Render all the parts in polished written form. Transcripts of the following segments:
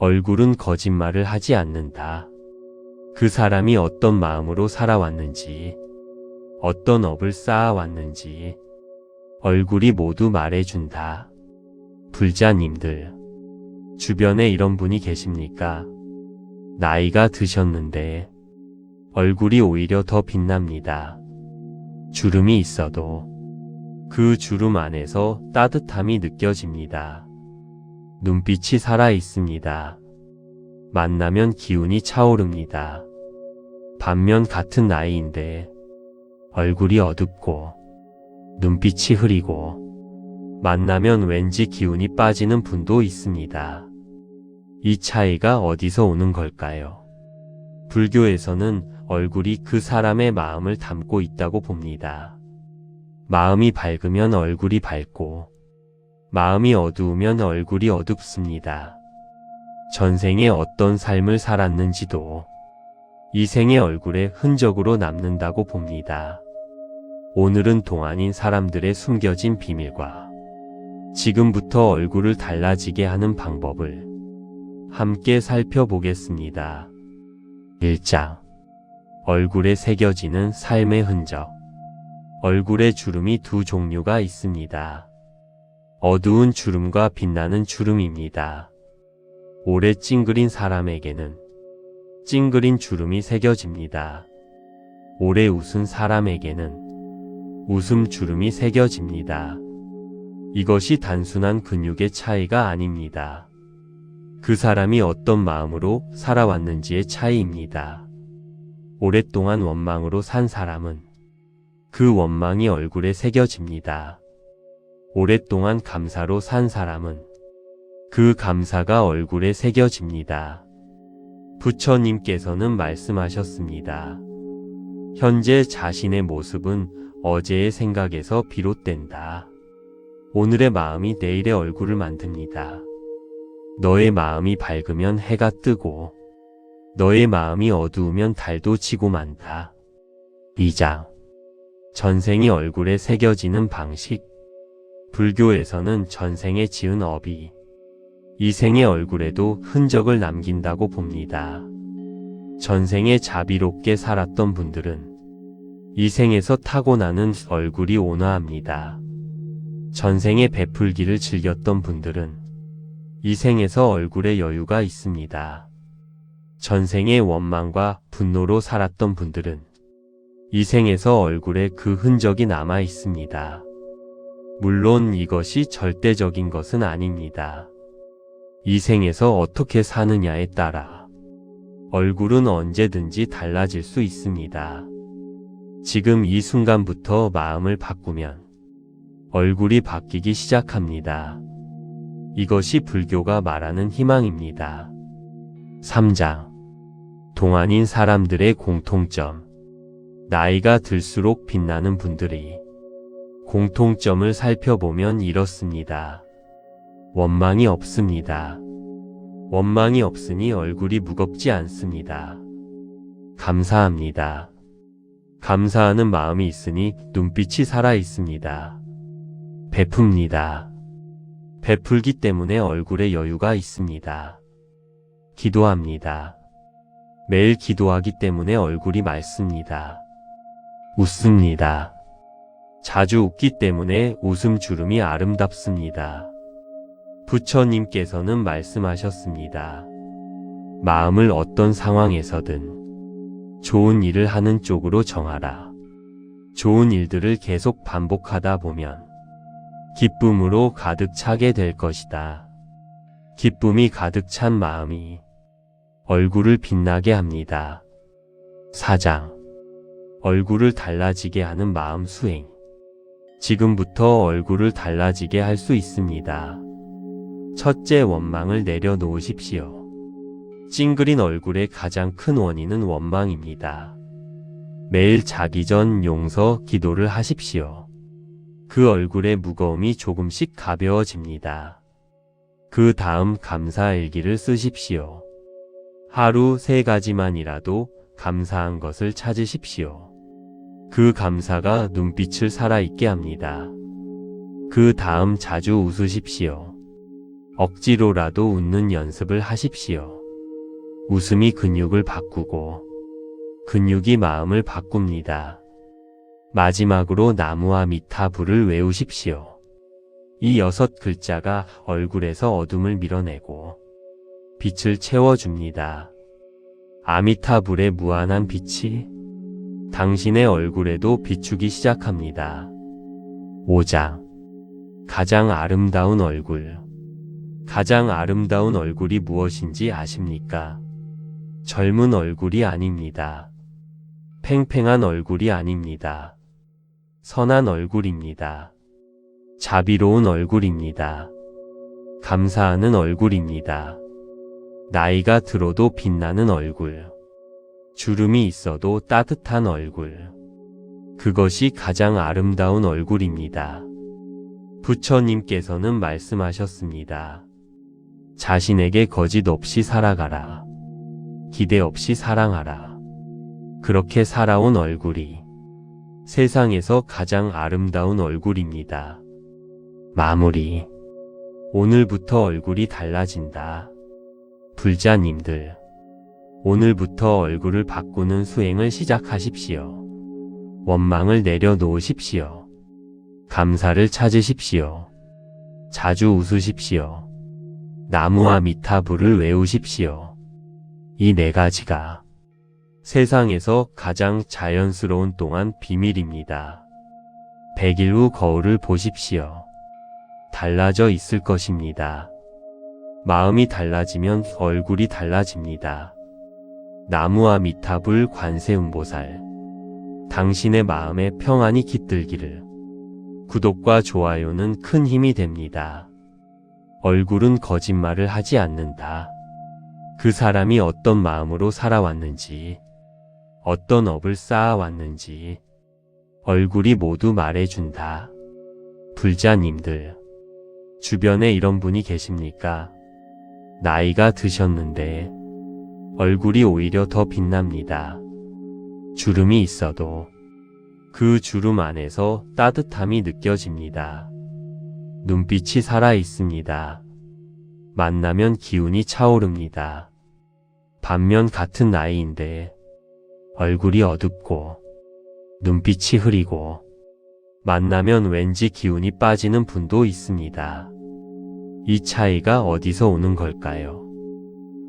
얼굴은 거짓말을 하지 않는다. 그 사람이 어떤 마음으로 살아왔는지, 어떤 업을 쌓아왔는지 얼굴이 모두 말해준다. 불자님들, 주변에 이런 분이 계십니까? 나이가 드셨는데 얼굴이 오히려 더 빛납니다. 주름이 있어도 그 주름 안에서 따뜻함이 느껴집니다. 눈빛이 살아 있습니다. 만나면 기운이 차오릅니다. 반면 같은 나이인데 얼굴이 어둡고 눈빛이 흐리고 만나면 왠지 기운이 빠지는 분도 있습니다. 이 차이가 어디서 오는 걸까요? 불교에서는 얼굴이 그 사람의 마음을 담고 있다고 봅니다. 마음이 밝으면 얼굴이 밝고 마음이 어두우면 얼굴이 어둡습니다. 전생에 어떤 삶을 살았는지도 이 생의 얼굴에 흔적으로 남는다고 봅니다. 오늘은 동안인 사람들의 숨겨진 비밀과 지금부터 얼굴을 달라지게 하는 방법을 함께 살펴보겠습니다. 1장. 얼굴에 새겨지는 삶의 흔적. 얼굴에 주름이 두 종류가 있습니다. 어두운 주름과 빛나는 주름입니다. 오래 찡그린 사람에게는 찡그린 주름이 새겨집니다. 오래 웃은 사람에게는 웃음 주름이 새겨집니다. 이것이 단순한 근육의 차이가 아닙니다. 그 사람이 어떤 마음으로 살아왔는지의 차이입니다. 오랫동안 원망으로 산 사람은 그 원망이 얼굴에 새겨집니다. 오랫동안 감사로 산 사람은 그 감사가 얼굴에 새겨집니다. 부처님께서는 말씀하셨습니다. 현재 자신의 모습은 어제의 생각에서 비롯된다. 오늘의 마음이 내일의 얼굴을 만듭니다. 너의 마음이 밝으면 해가 뜨고 너의 마음이 어두우면 달도 지고 만다. 2장. 전생이 얼굴에 새겨지는 방식. 불교에서는 전생에 지은 업이 이 생의 얼굴에도 흔적을 남긴다고 봅니다. 전생에 자비롭게 살았던 분들은 이 생에서 타고나는 얼굴이 온화합니다. 전생에 베풀기를 즐겼던 분들은 이 생에서 얼굴에 여유가 있습니다. 전생에 원망과 분노로 살았던 분들은 이 생에서 얼굴에 그 흔적이 남아 있습니다. 물론 이것이 절대적인 것은 아닙니다. 이 생에서 어떻게 사느냐에 따라 얼굴은 언제든지 달라질 수 있습니다. 지금 이 순간부터 마음을 바꾸면 얼굴이 바뀌기 시작합니다. 이것이 불교가 말하는 희망입니다. 3장. 동안인 사람들의 공통점. 나이가 들수록 빛나는 분들이 공통점을 살펴보면 이렇습니다. 원망이 없습니다. 원망이 없으니 얼굴이 무겁지 않습니다. 감사합니다. 감사하는 마음이 있으니 눈빛이 살아 있습니다. 베풉니다. 베풀기 때문에 얼굴에 여유가 있습니다. 기도합니다. 매일 기도하기 때문에 얼굴이 맑습니다. 웃습니다. 자주 웃기 때문에 웃음 주름이 아름답습니다. 부처님께서는 말씀하셨습니다. 마음을 어떤 상황에서든 좋은 일을 하는 쪽으로 정하라. 좋은 일들을 계속 반복하다 보면 기쁨으로 가득 차게 될 것이다. 기쁨이 가득 찬 마음이 얼굴을 빛나게 합니다. 4장. 얼굴을 달라지게 하는 마음 수행. 지금부터 얼굴을 달라지게 할 수 있습니다. 첫째, 원망을 내려놓으십시오. 찡그린 얼굴의 가장 큰 원인은 원망입니다. 매일 자기 전 용서 기도를 하십시오. 그 얼굴의 무거움이 조금씩 가벼워집니다. 그 다음 감사 일기를 쓰십시오. 하루 3가지만이라도 감사한 것을 찾으십시오. 그 감사가 눈빛을 살아있게 합니다. 그 다음 자주 웃으십시오. 억지로라도 웃는 연습을 하십시오. 웃음이 근육을 바꾸고 근육이 마음을 바꿉니다. 마지막으로 나무와 미타불을 외우십시오. 이 6글자가 얼굴에서 어둠을 밀어내고 빛을 채워줍니다. 아미타불의 무한한 빛이 당신의 얼굴에도 비추기 시작합니다. 5장. 가장 아름다운 얼굴. 가장 아름다운 얼굴이 무엇인지 아십니까? 젊은 얼굴이 아닙니다. 팽팽한 얼굴이 아닙니다. 선한 얼굴입니다. 자비로운 얼굴입니다. 감사하는 얼굴입니다. 나이가 들어도 빛나는 얼굴. 주름이 있어도 따뜻한 얼굴. 그것이 가장 아름다운 얼굴입니다. 부처님께서는 말씀하셨습니다. 자신에게 거짓 없이 살아가라. 기대 없이 사랑하라. 그렇게 살아온 얼굴이 세상에서 가장 아름다운 얼굴입니다. 마무리. 오늘부터 얼굴이 달라진다. 불자님들, 오늘부터 얼굴을 바꾸는 수행을 시작하십시오. 원망을 내려놓으십시오. 감사를 찾으십시오. 자주 웃으십시오. 나무와 미타불을 외우십시오. 이 4가지가 세상에서 가장 자연스러운 동안 비밀입니다. 100일 후 거울을 보십시오. 달라져 있을 것입니다. 마음이 달라지면 얼굴이 달라집니다. 나무와 미타불 관세음보살, 당신의 마음에 평안이 깃들기를. 구독과 좋아요는 큰 힘이 됩니다. 얼굴은 거짓말을 하지 않는다. 그 사람이 어떤 마음으로 살아왔는지, 어떤 업을 쌓아왔는지 얼굴이 모두 말해준다. 불자님들, 주변에 이런 분이 계십니까? 나이가 드셨는데 얼굴이 오히려 더 빛납니다. 주름이 있어도 그 주름 안에서 따뜻함이 느껴집니다. 눈빛이 살아 있습니다. 만나면 기운이 차오릅니다. 반면 같은 나이인데 얼굴이 어둡고 눈빛이 흐리고 만나면 왠지 기운이 빠지는 분도 있습니다. 이 차이가 어디서 오는 걸까요?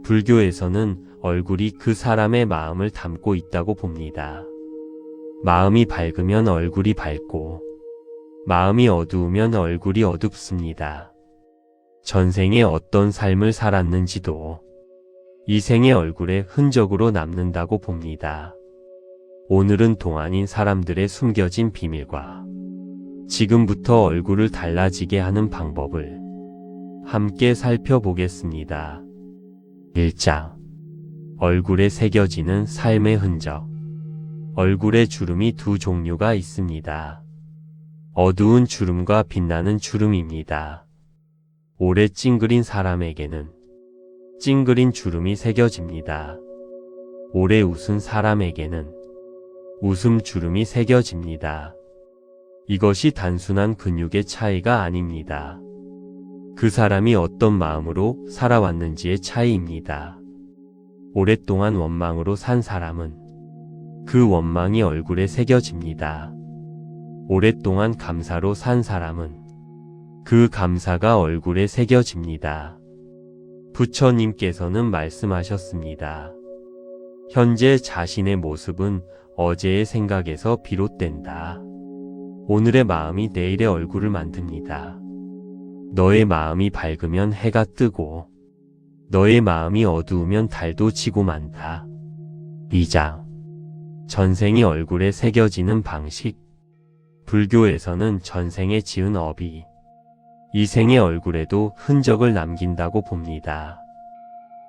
불교에서는 얼굴이 그 사람의 마음을 담고 있다고 봅니다. 마음이 밝으면 얼굴이 밝고 마음이 어두우면 얼굴이 어둡습니다. 전생에 어떤 삶을 살았는지도 이 생의 얼굴에 흔적으로 남는다고 봅니다. 오늘은 동안인 사람들의 숨겨진 비밀과 지금부터 얼굴을 달라지게 하는 방법을 함께 살펴보겠습니다. 1장. 얼굴에 새겨지는 삶의 흔적. 얼굴에 주름이 2 종류가 있습니다. 어두운 주름과 빛나는 주름입니다. 오래 찡그린 사람에게는 찡그린 주름이 새겨집니다. 오래 웃은 사람에게는 웃음 주름이 새겨집니다. 이것이 단순한 근육의 차이가 아닙니다. 그 사람이 어떤 마음으로 살아왔는지의 차이입니다. 오랫동안 원망으로 산 사람은 그 원망이 얼굴에 새겨집니다. 오랫동안 감사로 산 사람은 그 감사가 얼굴에 새겨집니다. 부처님께서는 말씀하셨습니다. 현재 자신의 모습은 어제의 생각에서 비롯된다. 오늘의 마음이 내일의 얼굴을 만듭니다. 너의 마음이 밝으면 해가 뜨고 너의 마음이 어두우면 달도 지고 만다. 2장. 전생이 얼굴에 새겨지는 방식. 불교에서는 전생에 지은 업이 이 생의 얼굴에도 흔적을 남긴다고 봅니다.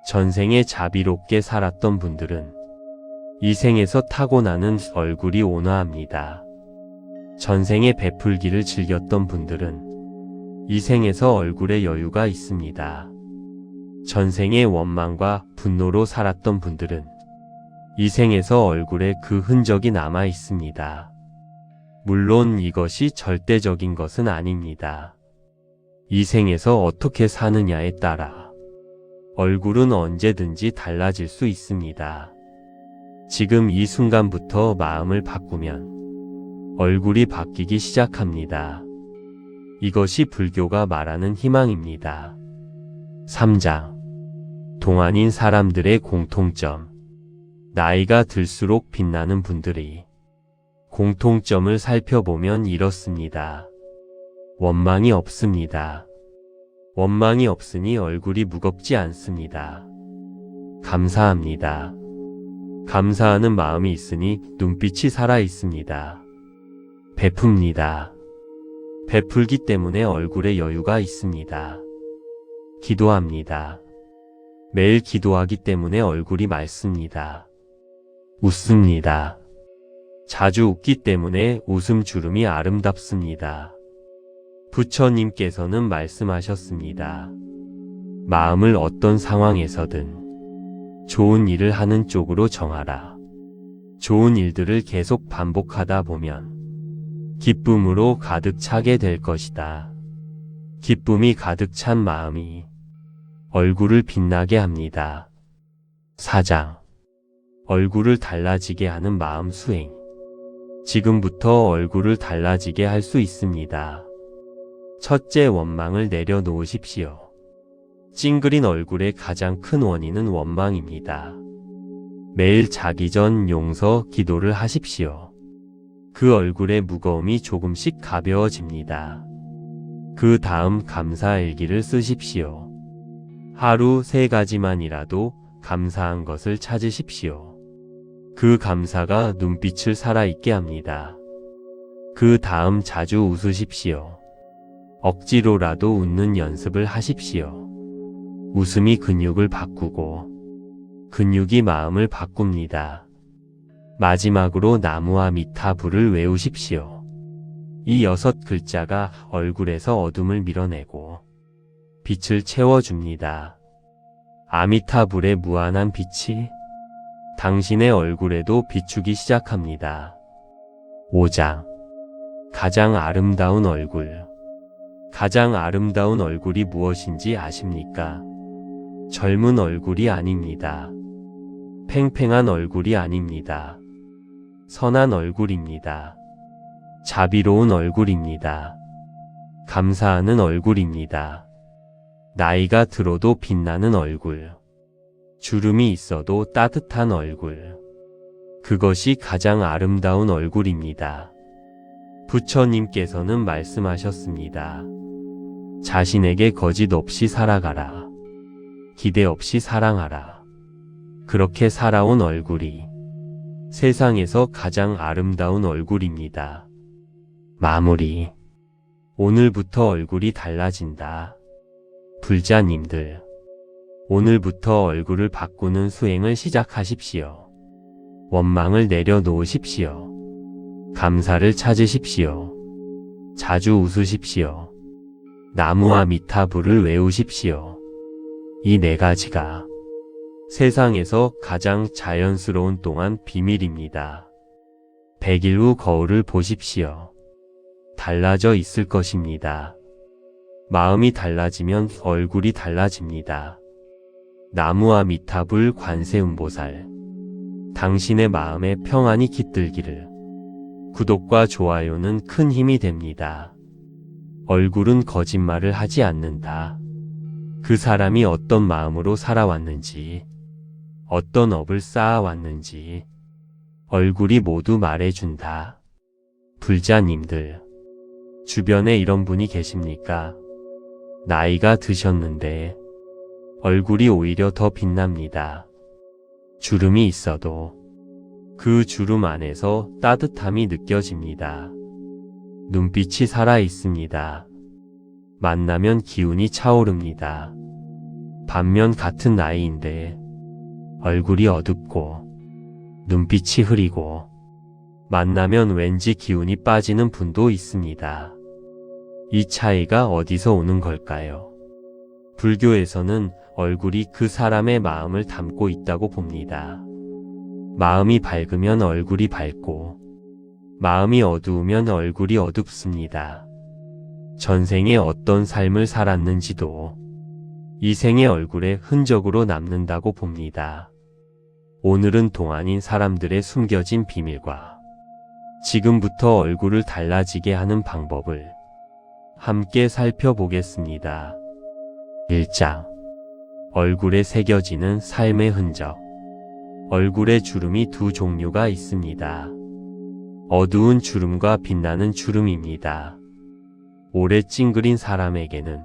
전생에 자비롭게 살았던 분들은 이 생에서 타고나는 얼굴이 온화합니다. 전생에 베풀기를 즐겼던 분들은 이 생에서 얼굴에 여유가 있습니다. 전생에 원망과 분노로 살았던 분들은 이 생에서 얼굴에 그 흔적이 남아 있습니다. 물론 이것이 절대적인 것은 아닙니다. 이 생에서 어떻게 사느냐에 따라 얼굴은 언제든지 달라질 수 있습니다. 지금 이 순간부터 마음을 바꾸면 얼굴이 바뀌기 시작합니다. 이것이 불교가 말하는 희망입니다. 3장. 동안인 사람들의 공통점. 나이가 들수록 빛나는 분들이 공통점을 살펴보면 이렇습니다. 원망이 없습니다. 원망이 없으니 얼굴이 무겁지 않습니다. 감사합니다. 감사하는 마음이 있으니 눈빛이 살아 있습니다. 베풉니다. 베풀기 때문에 얼굴에 여유가 있습니다. 기도합니다. 매일 기도하기 때문에 얼굴이 맑습니다. 웃습니다. 자주 웃기 때문에 웃음 주름이 아름답습니다. 부처님께서는 말씀하셨습니다. 마음을 어떤 상황에서든 좋은 일을 하는 쪽으로 정하라. 좋은 일들을 계속 반복하다 보면 기쁨으로 가득 차게 될 것이다. 기쁨이 가득 찬 마음이 얼굴을 빛나게 합니다. 4장. 얼굴을 달라지게 하는 마음 수행. 지금부터 얼굴을 달라지게 할 수 있습니다. 첫째, 원망을 내려놓으십시오. 찡그린 얼굴의 가장 큰 원인은 원망입니다. 매일 자기 전 용서 기도를 하십시오. 그 얼굴의 무거움이 조금씩 가벼워집니다. 그 다음 감사일기를 쓰십시오. 하루 3가지만이라도 감사한 것을 찾으십시오. 그 감사가 눈빛을 살아있게 합니다. 그 다음 자주 웃으십시오. 억지로라도 웃는 연습을 하십시오. 웃음이 근육을 바꾸고 근육이 마음을 바꿉니다. 마지막으로 나무와 미타불을 외우십시오. 이 6글자가 얼굴에서 어둠을 밀어내고 빛을 채워줍니다. 아미타불의 무한한 빛이 당신의 얼굴에도 비추기 시작합니다. 5장. 가장 아름다운 얼굴. 가장 아름다운 얼굴이 무엇인지 아십니까? 젊은 얼굴이 아닙니다. 팽팽한 얼굴이 아닙니다. 선한 얼굴입니다. 자비로운 얼굴입니다. 감사하는 얼굴입니다. 나이가 들어도 빛나는 얼굴. 주름이 있어도 따뜻한 얼굴. 그것이 가장 아름다운 얼굴입니다. 부처님께서는 말씀하셨습니다. 자신에게 거짓 없이 살아가라. 기대 없이 사랑하라. 그렇게 살아온 얼굴이 세상에서 가장 아름다운 얼굴입니다. 마무리. 오늘부터 얼굴이 달라진다. 불자님들, 오늘부터 얼굴을 바꾸는 수행을 시작하십시오. 원망을 내려놓으십시오. 감사를 찾으십시오. 자주 웃으십시오. 나무와 미타불을 외우십시오. 이 4가지가 세상에서 가장 자연스러운 동안 비밀입니다. 100일 후 거울을 보십시오. 달라져 있을 것입니다. 마음이 달라지면 얼굴이 달라집니다. 나무와 미타불 관세음보살, 당신의 마음에 평안이 깃들기를. 구독과 좋아요는 큰 힘이 됩니다. 얼굴은 거짓말을 하지 않는다. 그 사람이 어떤 마음으로 살아왔는지, 어떤 업을 쌓아왔는지 얼굴이 모두 말해준다. 불자님들, 주변에 이런 분이 계십니까? 나이가 드셨는데 얼굴이 오히려 더 빛납니다. 주름이 있어도 그 주름 안에서 따뜻함이 느껴집니다. 눈빛이 살아 있습니다. 만나면 기운이 차오릅니다. 반면 같은 나이인데 얼굴이 어둡고 눈빛이 흐리고 만나면 왠지 기운이 빠지는 분도 있습니다. 이 차이가 어디서 오는 걸까요? 불교에서는 얼굴이 그 사람의 마음을 담고 있다고 봅니다. 마음이 밝으면 얼굴이 밝고 마음이 어두우면 얼굴이 어둡습니다. 전생에 어떤 삶을 살았는지도 이 생의 얼굴에 흔적으로 남는다고 봅니다. 오늘은 동안인 사람들의 숨겨진 비밀과 지금부터 얼굴을 달라지게 하는 방법을 함께 살펴보겠습니다. 1장. 얼굴에 새겨지는 삶의 흔적. 얼굴에 주름이 두 종류가 있습니다. 어두운 주름과 빛나는 주름입니다. 오래 찡그린 사람에게는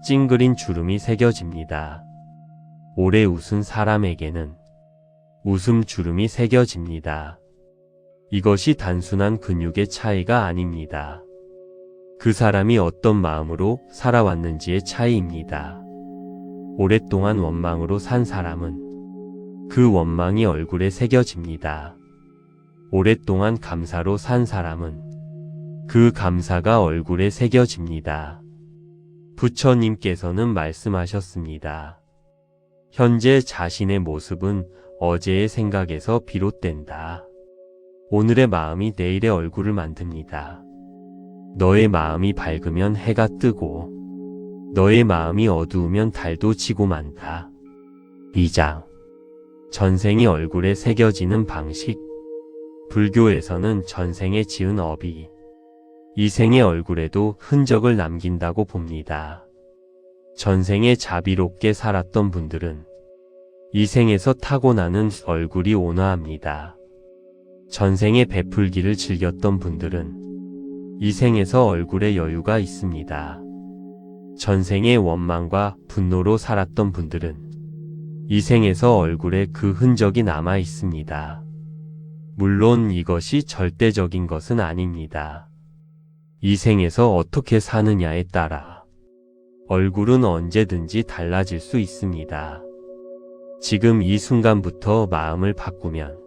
찡그린 주름이 새겨집니다. 오래 웃은 사람에게는 웃음 주름이 새겨집니다. 이것이 단순한 근육의 차이가 아닙니다. 그 사람이 어떤 마음으로 살아왔는지의 차이입니다. 오랫동안 원망으로 산 사람은 그 원망이 얼굴에 새겨집니다. 오랫동안 감사로 산 사람은 그 감사가 얼굴에 새겨집니다. 부처님께서는 말씀하셨습니다. 현재 자신의 모습은 어제의 생각에서 비롯된다. 오늘의 마음이 내일의 얼굴을 만듭니다. 너의 마음이 밝으면 해가 뜨고 너의 마음이 어두우면 달도 지고 만다. 2장. 전생이 얼굴에 새겨지는 방식. 불교에서는 전생에 지은 업이 이 생의 얼굴에도 흔적을 남긴다고 봅니다. 전생에 자비롭게 살았던 분들은 이 생에서 타고나는 얼굴이 온화합니다. 전생에 베풀기를 즐겼던 분들은 이 생에서 얼굴에 여유가 있습니다. 전생에 원망과 분노로 살았던 분들은 이 생에서 얼굴에 그 흔적이 남아 있습니다. 물론 이것이 절대적인 것은 아닙니다. 이 생에서 어떻게 사느냐에 따라 얼굴은 언제든지 달라질 수 있습니다. 지금 이 순간부터 마음을 바꾸면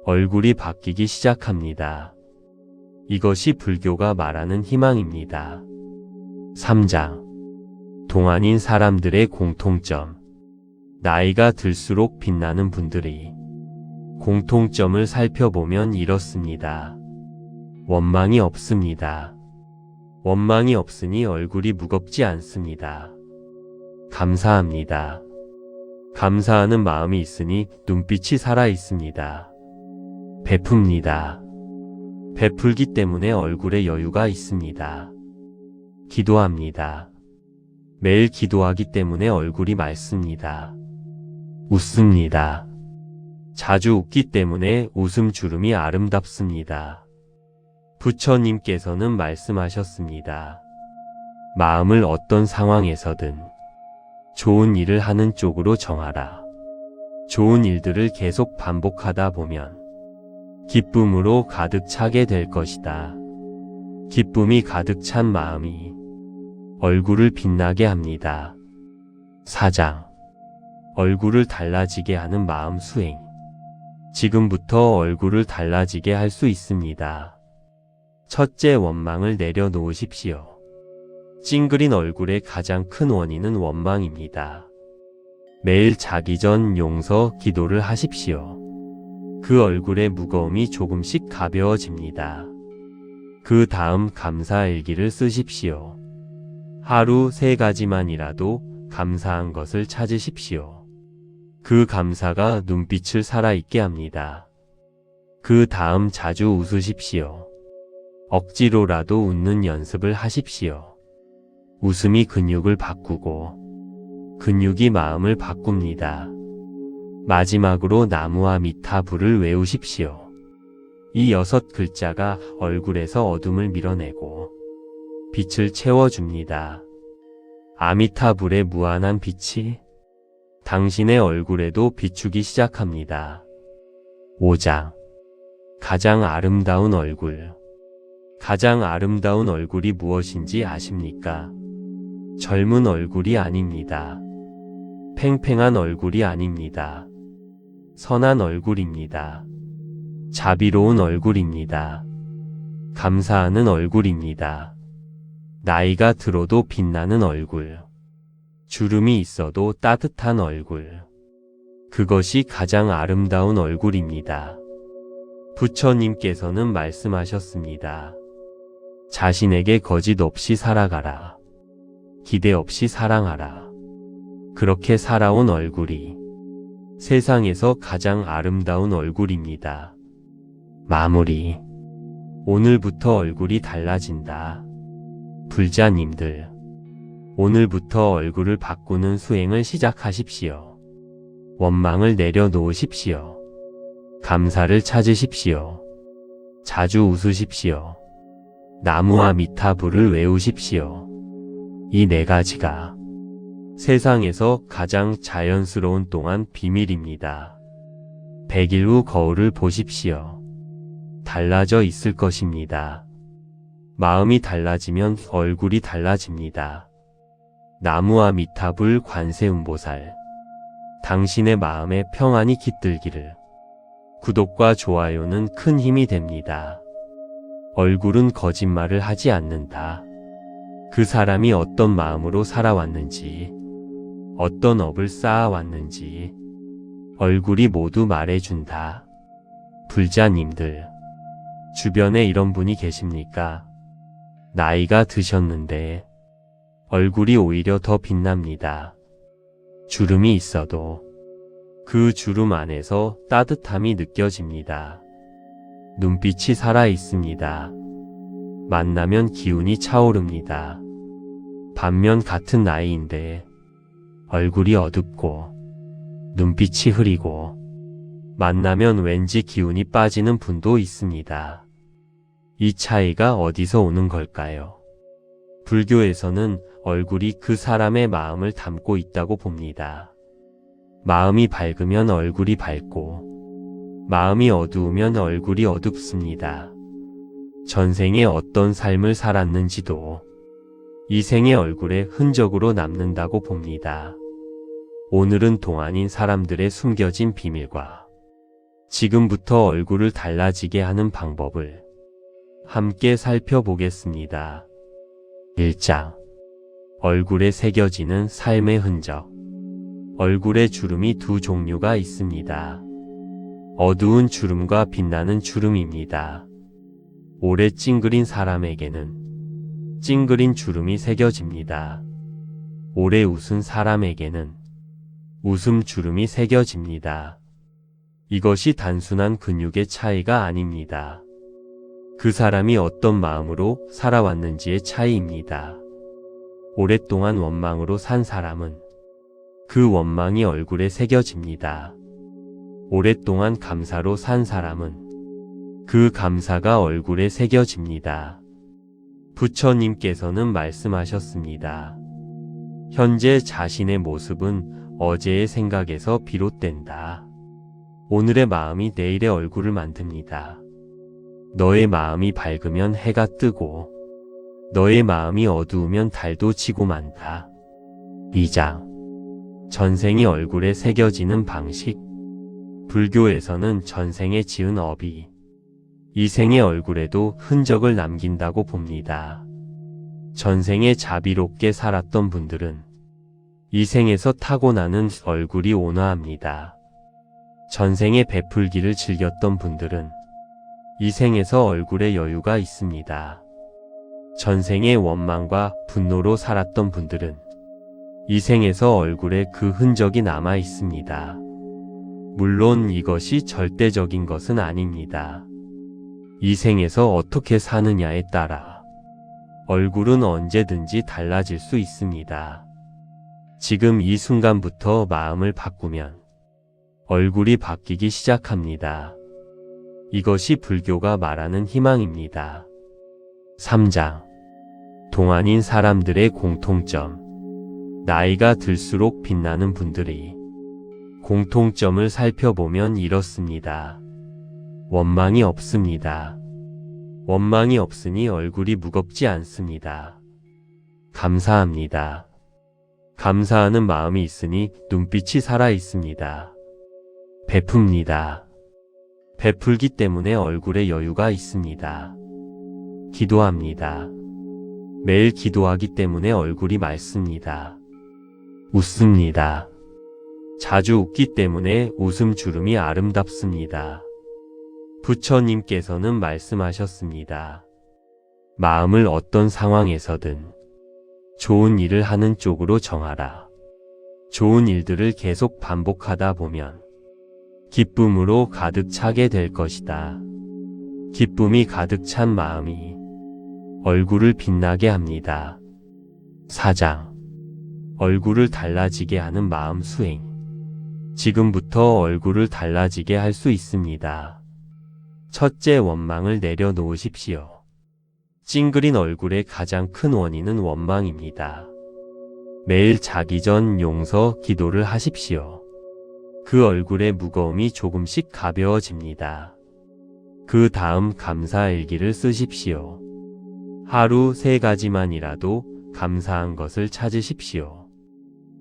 얼굴이 바뀌기 시작합니다. 이것이 불교가 말하는 희망입니다. 3장. 동안인 사람들의 공통점. 나이가 들수록 빛나는 분들이 공통점을 살펴보면 이렇습니다. 원망이 없습니다. 원망이 없으니 얼굴이 무겁지 않습니다. 감사합니다. 감사하는 마음이 있으니 눈빛이 살아 있습니다. 베풉니다. 베풀기 때문에 얼굴에 여유가 있습니다. 기도합니다. 매일 기도하기 때문에 얼굴이 맑습니다. 웃습니다. 자주 웃기 때문에 웃음 주름이 아름답습니다. 부처님께서는 말씀하셨습니다. 마음을 어떤 상황에서든 좋은 일을 하는 쪽으로 정하라. 좋은 일들을 계속 반복하다 보면 기쁨으로 가득 차게 될 것이다. 기쁨이 가득 찬 마음이 얼굴을 빛나게 합니다. 4장. 얼굴을 달라지게 하는 마음 수행. 지금부터 얼굴을 달라지게 할 수 있습니다. 첫째, 원망을 내려놓으십시오. 찡그린 얼굴의 가장 큰 원인은 원망입니다. 매일 자기 전 용서 기도를 하십시오. 그 얼굴의 무거움이 조금씩 가벼워집니다. 그 다음 감사일기를 쓰십시오. 하루 3가지만이라도 감사한 것을 찾으십시오. 그 감사가 눈빛을 살아있게 합니다. 그 다음 자주 웃으십시오. 억지로라도 웃는 연습을 하십시오. 웃음이 근육을 바꾸고 근육이 마음을 바꿉니다. 마지막으로 나무와 미타불을 외우십시오. 이 6글자가 얼굴에서 어둠을 밀어내고 빛을 채워줍니다. 아미타불의 무한한 빛이 당신의 얼굴에도 비추기 시작합니다. 5장. 가장 아름다운 얼굴. 가장 아름다운 얼굴이 무엇인지 아십니까? 젊은 얼굴이 아닙니다. 팽팽한 얼굴이 아닙니다. 선한 얼굴입니다. 자비로운 얼굴입니다. 감사하는 얼굴입니다. 나이가 들어도 빛나는 얼굴. 주름이 있어도 따뜻한 얼굴. 그것이 가장 아름다운 얼굴입니다. 부처님께서는 말씀하셨습니다. 자신에게 거짓 없이 살아가라. 기대 없이 사랑하라. 그렇게 살아온 얼굴이 세상에서 가장 아름다운 얼굴입니다. 마무리. 오늘부터 얼굴이 달라진다. 불자님들, 오늘부터 얼굴을 바꾸는 수행을 시작하십시오. 원망을 내려놓으십시오. 감사를 찾으십시오. 자주 웃으십시오. 나무와 미타불을 외우십시오. 이 네 가지가 세상에서 가장 자연스러운 동안 비밀입니다. 100일 후 거울을 보십시오. 달라져 있을 것입니다. 마음이 달라지면 얼굴이 달라집니다. 나무와 미타불 관세음보살, 당신의 마음에 평안이 깃들기를. 구독과 좋아요는 큰 힘이 됩니다. 얼굴은 거짓말을 하지 않는다. 그 사람이 어떤 마음으로 살아왔는지, 어떤 업을 쌓아왔는지 얼굴이 모두 말해준다. 불자님들, 주변에 이런 분이 계십니까? 나이가 드셨는데 얼굴이 오히려 더 빛납니다. 주름이 있어도 그 주름 안에서 따뜻함이 느껴집니다. 눈빛이 살아 있습니다. 만나면 기운이 차오릅니다. 반면 같은 나이인데 얼굴이 어둡고 눈빛이 흐리고 만나면 왠지 기운이 빠지는 분도 있습니다. 이 차이가 어디서 오는 걸까요? 불교에서는 얼굴이 그 사람의 마음을 담고 있다고 봅니다. 마음이 밝으면 얼굴이 밝고 마음이 어두우면 얼굴이 어둡습니다. 전생에 어떤 삶을 살았는지도 이 생의 얼굴에 흔적으로 남는다고 봅니다. 오늘은 동안인 사람들의 숨겨진 비밀과 지금부터 얼굴을 달라지게 하는 방법을 함께 살펴보겠습니다. 1장. 얼굴에 새겨지는 삶의 흔적. 얼굴에 주름이 두 종류가 있습니다. 어두운 주름과 빛나는 주름입니다. 오래 찡그린 사람에게는 찡그린 주름이 새겨집니다. 오래 웃은 사람에게는 웃음 주름이 새겨집니다. 이것이 단순한 근육의 차이가 아닙니다. 그 사람이 어떤 마음으로 살아왔는지의 차이입니다. 오랫동안 원망으로 산 사람은 그 원망이 얼굴에 새겨집니다. 오랫동안 감사로 산 사람은 그 감사가 얼굴에 새겨집니다. 부처님께서는 말씀하셨습니다. 현재 자신의 모습은 어제의 생각에서 비롯된다. 오늘의 마음이 내일의 얼굴을 만듭니다. 너의 마음이 밝으면 해가 뜨고 너의 마음이 어두우면 달도 지고 만다. 2장. 전생이 얼굴에 새겨지는 방식. 불교에서는 전생에 지은 업이 이 생의 얼굴에도 흔적을 남긴다고 봅니다. 전생에 자비롭게 살았던 분들은 이 생에서 타고나는 얼굴이 온화합니다. 전생에 베풀기를 즐겼던 분들은 이 생에서 얼굴에 여유가 있습니다. 전생에 원망과 분노로 살았던 분들은 이 생에서 얼굴에 그 흔적이 남아 있습니다. 물론 이것이 절대적인 것은 아닙니다. 이 생에서 어떻게 사느냐에 따라 얼굴은 언제든지 달라질 수 있습니다. 지금 이 순간부터 마음을 바꾸면 얼굴이 바뀌기 시작합니다. 이것이 불교가 말하는 희망입니다. 3장. 동안인 사람들의 공통점. 나이가 들수록 빛나는 분들이 공통점을 살펴보면 이렇습니다. 원망이 없습니다. 원망이 없으니 얼굴이 무겁지 않습니다. 감사합니다. 감사하는 마음이 있으니 눈빛이 살아 있습니다. 베풉니다. 베풀기 때문에 얼굴에 여유가 있습니다. 기도합니다. 매일 기도하기 때문에 얼굴이 맑습니다. 웃습니다. 자주 웃기 때문에 웃음 주름이 아름답습니다. 부처님께서는 말씀하셨습니다. 마음을 어떤 상황에서든 좋은 일을 하는 쪽으로 정하라. 좋은 일들을 계속 반복하다 보면 기쁨으로 가득 차게 될 것이다. 기쁨이 가득 찬 마음이 얼굴을 빛나게 합니다. 4장. 얼굴을 달라지게 하는 마음 수행. 지금부터 얼굴을 달라지게 할 수 있습니다. 첫째, 원망을 내려놓으십시오. 찡그린 얼굴의 가장 큰 원인은 원망입니다. 매일 자기 전 용서 기도를 하십시오. 그 얼굴의 무거움이 조금씩 가벼워집니다. 그 다음 감사 일기를 쓰십시오. 하루 3가지만이라도 감사한 것을 찾으십시오.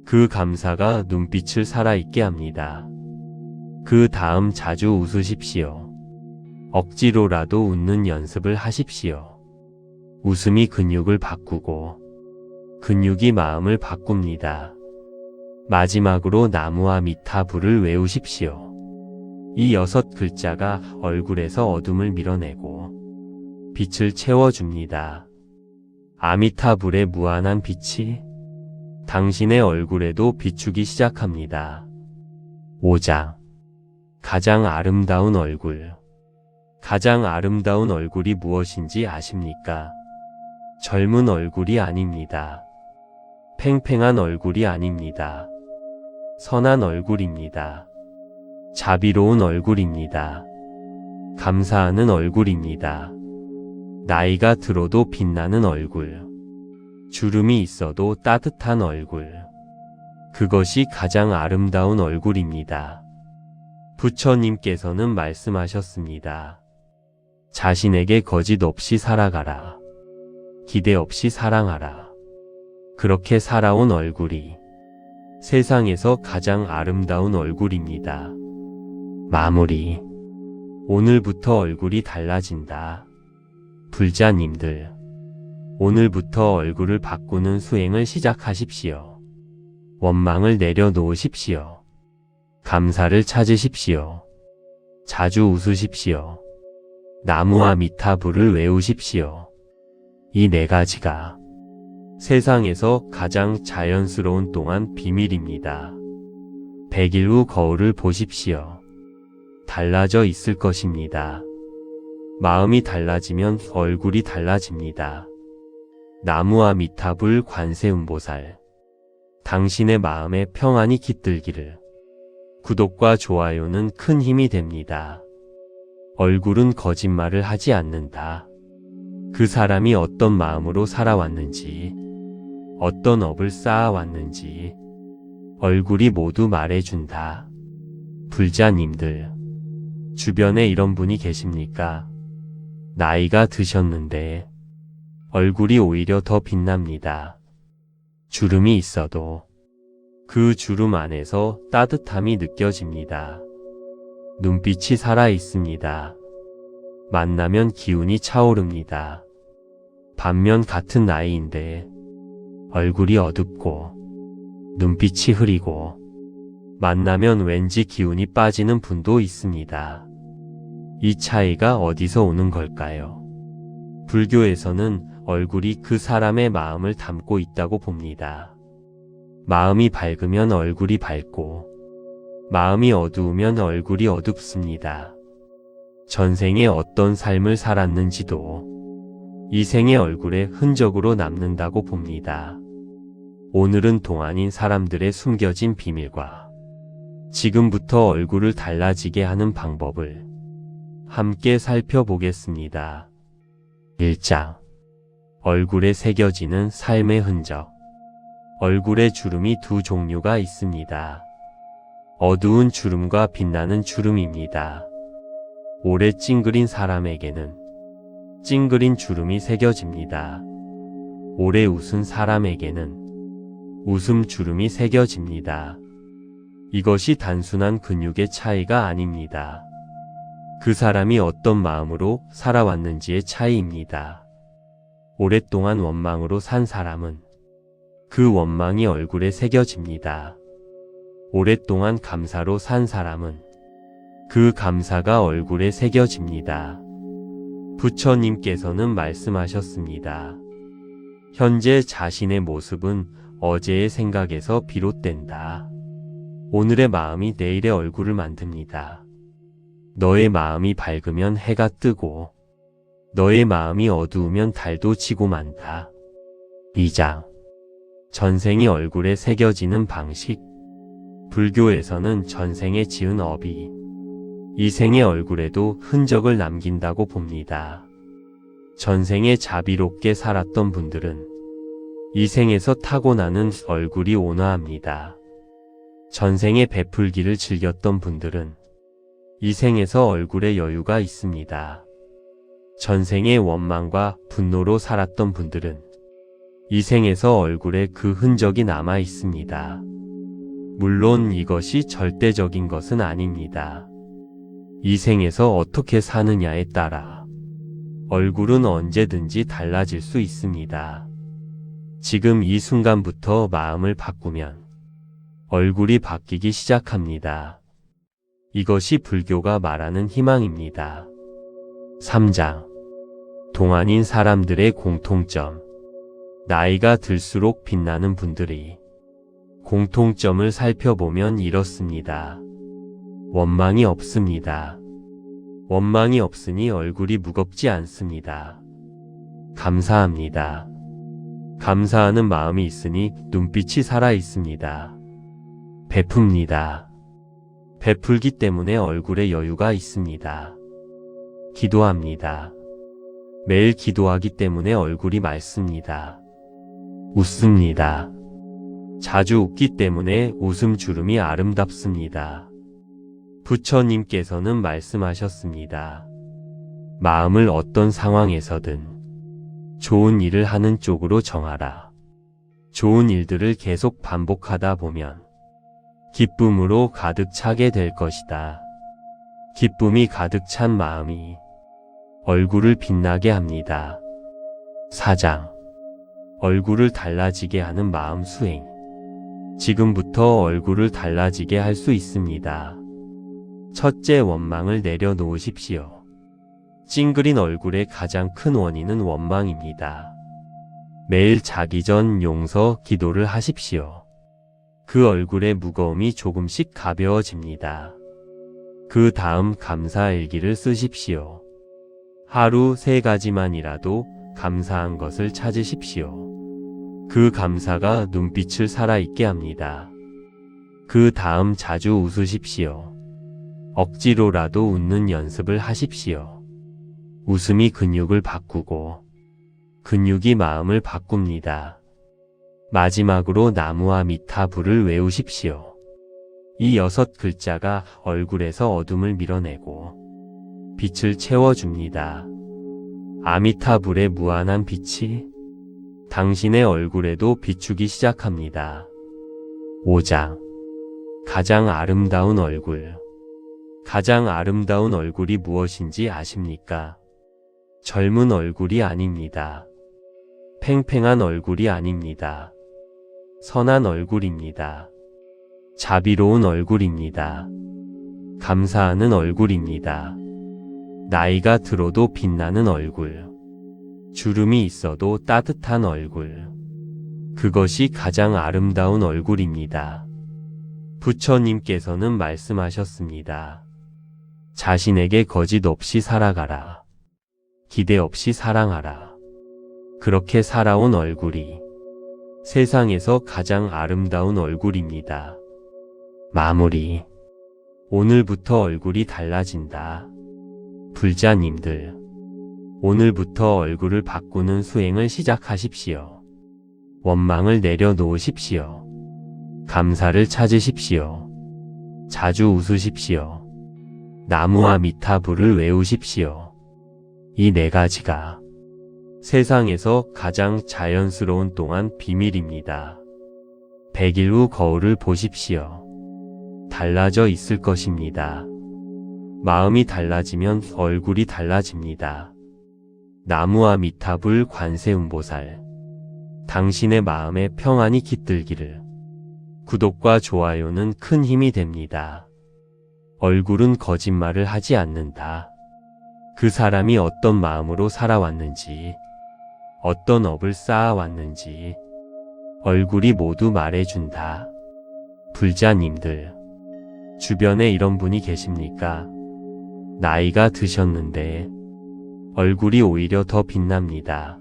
그 감사가 눈빛을 살아있게 합니다. 그 다음 자주 웃으십시오. 억지로라도 웃는 연습을 하십시오. 웃음이 근육을 바꾸고 근육이 마음을 바꿉니다. 마지막으로 나무와 미타불을 외우십시오. 이 6글자가 얼굴에서 어둠을 밀어내고 빛을 채워줍니다. 아미타불의 무한한 빛이 당신의 얼굴에도 비추기 시작합니다. 5장. 가장 아름다운 얼굴. 가장 아름다운 얼굴이 무엇인지 아십니까? 젊은 얼굴이 아닙니다. 팽팽한 얼굴이 아닙니다. 선한 얼굴입니다. 자비로운 얼굴입니다. 감사하는 얼굴입니다. 나이가 들어도 빛나는 얼굴. 주름이 있어도 따뜻한 얼굴. 그것이 가장 아름다운 얼굴입니다. 부처님께서는 말씀하셨습니다. 자신에게 거짓 없이 살아가라. 기대 없이 사랑하라. 그렇게 살아온 얼굴이 세상에서 가장 아름다운 얼굴입니다. 마무리. 오늘부터 얼굴이 달라진다. 불자님들, 오늘부터 얼굴을 바꾸는 수행을 시작하십시오. 원망을 내려놓으십시오. 감사를 찾으십시오. 자주 웃으십시오. 나무와 미타불을 외우십시오. 이 4가지가 세상에서 가장 자연스러운 동안 비밀입니다. 100일 후 거울을 보십시오. 달라져 있을 것입니다. 마음이 달라지면 얼굴이 달라집니다. 나무와 미타불 관세음보살. 당신의 마음에 평안이 깃들기를. 구독과 좋아요는 큰 힘이 됩니다. 얼굴은 거짓말을 하지 않는다. 그 사람이 어떤 마음으로 살아왔는지, 어떤 업을 쌓아왔는지 얼굴이 모두 말해준다. 불자님들, 주변에 이런 분이 계십니까? 나이가 드셨는데 얼굴이 오히려 더 빛납니다. 주름이 있어도 그 주름 안에서 따뜻함이 느껴집니다. 눈빛이 살아있습니다. 만나면 기운이 차오릅니다. 반면 같은 나이인데 얼굴이 어둡고 눈빛이 흐리고 만나면 왠지 기운이 빠지는 분도 있습니다. 이 차이가 어디서 오는 걸까요? 불교에서는 얼굴이 그 사람의 마음을 담고 있다고 봅니다. 마음이 밝으면 얼굴이 밝고 마음이 어두우면 얼굴이 어둡습니다. 전생에 어떤 삶을 살았는지도 이 생의 얼굴에 흔적으로 남는다고 봅니다. 오늘은 동안인 사람들의 숨겨진 비밀과 지금부터 얼굴을 달라지게 하는 방법을 함께 살펴보겠습니다. 1장. 얼굴에 새겨지는 삶의 흔적. 얼굴에 주름이 2 종류가 있습니다. 어두운 주름과 빛나는 주름입니다. 오래 찡그린 사람에게는 찡그린 주름이 새겨집니다. 오래 웃은 사람에게는 웃음 주름이 새겨집니다. 이것이 단순한 근육의 차이가 아닙니다. 그 사람이 어떤 마음으로 살아왔는지의 차이입니다. 오랫동안 원망으로 산 사람은 그 원망이 얼굴에 새겨집니다. 오랫동안 감사로 산 사람은 그 감사가 얼굴에 새겨집니다. 부처님께서는 말씀하셨습니다. 현재 자신의 모습은 어제의 생각에서 비롯된다. 오늘의 마음이 내일의 얼굴을 만듭니다. 너의 마음이 밝으면 해가 뜨고 너의 마음이 어두우면 달도 지고 만다. 2장. 전생이 얼굴에 새겨지는 방식. 불교에서는 전생에 지은 업이 이 생의 얼굴에도 흔적을 남긴다고 봅니다. 전생에 자비롭게 살았던 분들은 이 생에서 타고나는 얼굴이 온화합니다. 전생에 베풀기를 즐겼던 분들은 이 생에서 얼굴에 여유가 있습니다. 전생에 원망과 분노로 살았던 분들은 이 생에서 얼굴에 그 흔적이 남아 있습니다. 물론 이것이 절대적인 것은 아닙니다. 이 생에서 어떻게 사느냐에 따라 얼굴은 언제든지 달라질 수 있습니다. 지금 이 순간부터 마음을 바꾸면 얼굴이 바뀌기 시작합니다. 이것이 불교가 말하는 희망입니다. 3장. 동안인 사람들의 공통점. 나이가 들수록 빛나는 분들이 공통점을 살펴보면 이렇습니다. 원망이 없습니다. 원망이 없으니 얼굴이 무겁지 않습니다. 감사합니다. 감사하는 마음이 있으니 눈빛이 살아 있습니다. 베풉니다. 베풀기 때문에 얼굴에 여유가 있습니다. 기도합니다. 매일 기도하기 때문에 얼굴이 맑습니다. 웃습니다. 자주 웃기 때문에 웃음 주름이 아름답습니다. 부처님께서는 말씀하셨습니다. 마음을 어떤 상황에서든 좋은 일을 하는 쪽으로 정하라. 좋은 일들을 계속 반복하다 보면 기쁨으로 가득 차게 될 것이다. 기쁨이 가득 찬 마음이 얼굴을 빛나게 합니다. 4장. 얼굴을 달라지게 하는 마음 수행. 지금부터 얼굴을 달라지게 할 수 있습니다. 첫째, 원망을 내려놓으십시오. 찡그린 얼굴의 가장 큰 원인은 원망입니다. 매일 자기 전 용서 기도를 하십시오. 그 얼굴의 무거움이 조금씩 가벼워집니다. 그 다음 감사일기를 쓰십시오. 하루 3가지만이라도 감사한 것을 찾으십시오. 그 감사가 눈빛을 살아있게 합니다. 그 다음 자주 웃으십시오. 억지로라도 웃는 연습을 하십시오. 웃음이 근육을 바꾸고 근육이 마음을 바꿉니다. 마지막으로 나무와 미타불을 외우십시오. 이 6글자가 얼굴에서 어둠을 밀어내고 빛을 채워줍니다. 아미타불의 무한한 빛이 당신의 얼굴에도 비추기 시작합니다. 5장. 가장 아름다운 얼굴. 가장 아름다운 얼굴이 무엇인지 아십니까? 젊은 얼굴이 아닙니다. 팽팽한 얼굴이 아닙니다. 선한 얼굴입니다. 자비로운 얼굴입니다. 감사하는 얼굴입니다. 나이가 들어도 빛나는 얼굴. 주름이 있어도 따뜻한 얼굴. 그것이 가장 아름다운 얼굴입니다. 부처님께서는 말씀하셨습니다. 자신에게 거짓 없이 살아가라. 기대 없이 사랑하라. 그렇게 살아온 얼굴이 세상에서 가장 아름다운 얼굴입니다. 마무리. 오늘부터 얼굴이 달라진다. 불자님들, 오늘부터 얼굴을 바꾸는 수행을 시작하십시오. 원망을 내려놓으십시오. 감사를 찾으십시오. 자주 웃으십시오. 나무와 미타불을 외우십시오. 이 4가지가 세상에서 가장 자연스러운 동안 비밀입니다. 100일 후 거울을 보십시오. 달라져 있을 것입니다. 마음이 달라지면 얼굴이 달라집니다. 나무와 미타불 관세음보살, 당신의 마음에 평안이 깃들기를. 구독과 좋아요는 큰 힘이 됩니다. 얼굴은 거짓말을 하지 않는다. 그 사람이 어떤 마음으로 살아왔는지, 어떤 업을 쌓아왔는지 얼굴이 모두 말해준다. 불자님들, 주변에 이런 분이 계십니까? 나이가 드셨는데 얼굴이 오히려 더 빛납니다.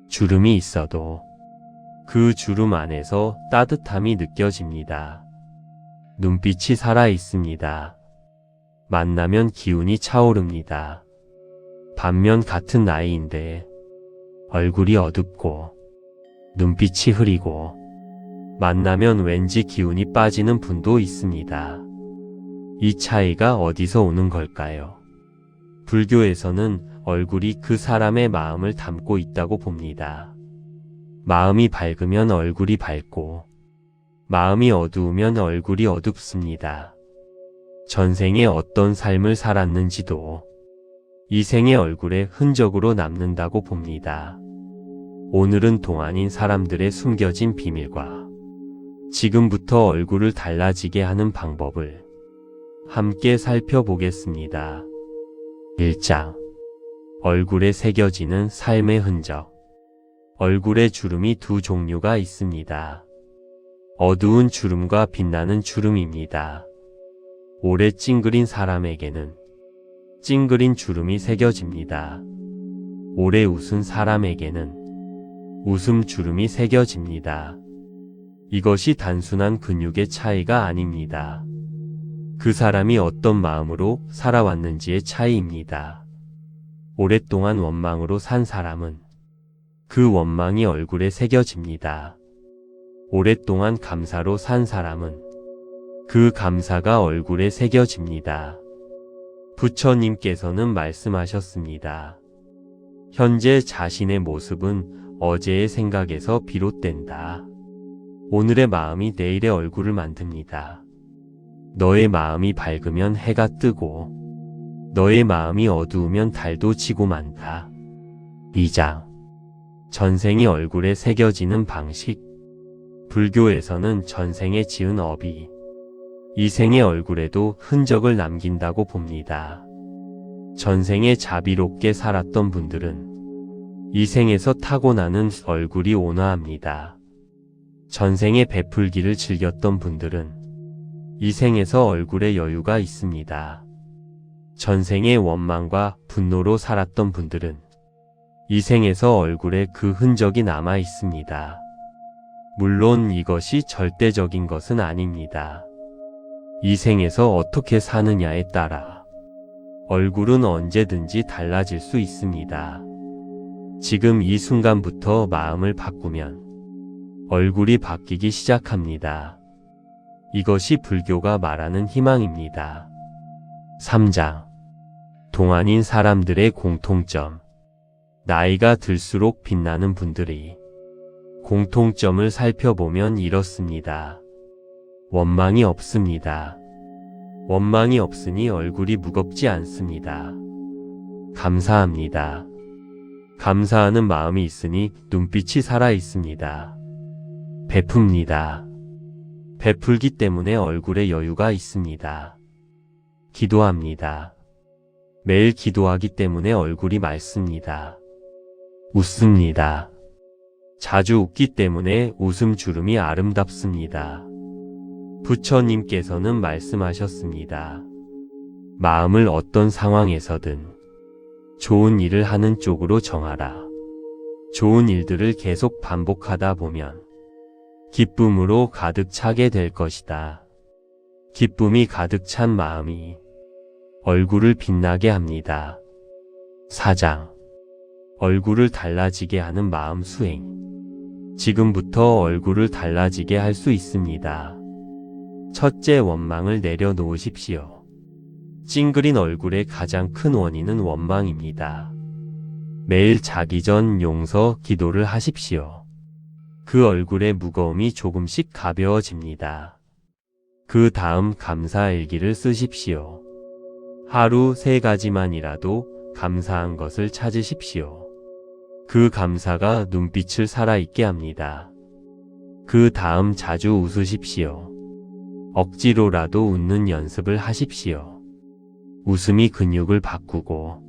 주름이 있어도 그 주름 안에서 따뜻함이 느껴집니다. 눈빛이 살아 있습니다. 만나면 기운이 차오릅니다. 반면 같은 나이인데 얼굴이 어둡고 눈빛이 흐리고 만나면 왠지 기운이 빠지는 분도 있습니다. 이 차이가 어디서 오는 걸까요? 불교에서는 얼굴이 그 사람의 마음을 담고 있다고 봅니다. 마음이 밝으면 얼굴이 밝고 마음이 어두우면 얼굴이 어둡습니다. 전생에 어떤 삶을 살았는지도 이 생의 얼굴에 흔적으로 남는다고 봅니다. 오늘은 동안인 사람들의 숨겨진 비밀과 지금부터 얼굴을 달라지게 하는 방법을 함께 살펴보겠습니다. 1장. 얼굴에 새겨지는 삶의 흔적. 얼굴에 주름이 두 종류가 있습니다. 어두운 주름과 빛나는 주름입니다. 오래 찡그린 사람에게는 찡그린 주름이 새겨집니다. 오래 웃은 사람에게는 웃음 주름이 새겨집니다. 이것이 단순한 근육의 차이가 아닙니다. 그 사람이 어떤 마음으로 살아왔는지의 차이입니다. 오랫동안 원망으로 산 사람은 그 원망이 얼굴에 새겨집니다. 오랫동안 감사로 산 사람은 그 감사가 얼굴에 새겨집니다. 부처님께서는 말씀하셨습니다. 현재 자신의 모습은 어제의 생각에서 비롯된다. 오늘의 마음이 내일의 얼굴을 만듭니다. 너의 마음이 밝으면 해가 뜨고 너의 마음이 어두우면 달도 지고 만다. 2장. 전생이 얼굴에 새겨지는 방식. 불교에서는 전생에 지은 업이 이 생의 얼굴에도 흔적을 남긴다고 봅니다. 전생에 자비롭게 살았던 분들은 이 생에서 타고나는 얼굴이 온화합니다. 전생에 베풀기를 즐겼던 분들은 이 생에서 얼굴에 여유가 있습니다. 전생에 원망과 분노로 살았던 분들은 이 생에서 얼굴에 그 흔적이 남아 있습니다. 물론 이것이 절대적인 것은 아닙니다. 이 생에서 어떻게 사느냐에 따라 얼굴은 언제든지 달라질 수 있습니다. 지금 이 순간부터 마음을 바꾸면 얼굴이 바뀌기 시작합니다. 이것이 불교가 말하는 희망입니다. 3장. 동안인 사람들의 공통점. 나이가 들수록 빛나는 분들이 공통점을 살펴보면 이렇습니다. 원망이 없습니다. 원망이 없으니 얼굴이 무겁지 않습니다. 감사합니다. 감사하는 마음이 있으니 눈빛이 살아 있습니다. 베풉니다. 베풀기 때문에 얼굴에 여유가 있습니다. 기도합니다. 매일 기도하기 때문에 얼굴이 맑습니다. 웃습니다. 자주 웃기 때문에 웃음 주름이 아름답습니다. 부처님께서는 말씀하셨습니다. 마음을 어떤 상황에서든 좋은 일을 하는 쪽으로 정하라. 좋은 일들을 계속 반복하다 보면 기쁨으로 가득 차게 될 것이다. 기쁨이 가득 찬 마음이 얼굴을 빛나게 합니다. 4장. 얼굴을 달라지게 하는 마음 수행. 지금부터 얼굴을 달라지게 할 수 있습니다. 첫째, 원망을 내려놓으십시오. 찡그린 얼굴의 가장 큰 원인은 원망입니다. 매일 자기 전 용서 기도를 하십시오. 그 얼굴의 무거움이 조금씩 가벼워집니다. 그 다음 감사일기를 쓰십시오. 하루 3가지만이라도 감사한 것을 찾으십시오. 그 감사가 눈빛을 살아있게 합니다. 그 다음 자주 웃으십시오. 억지로라도 웃는 연습을 하십시오. 웃음이 근육을 바꾸고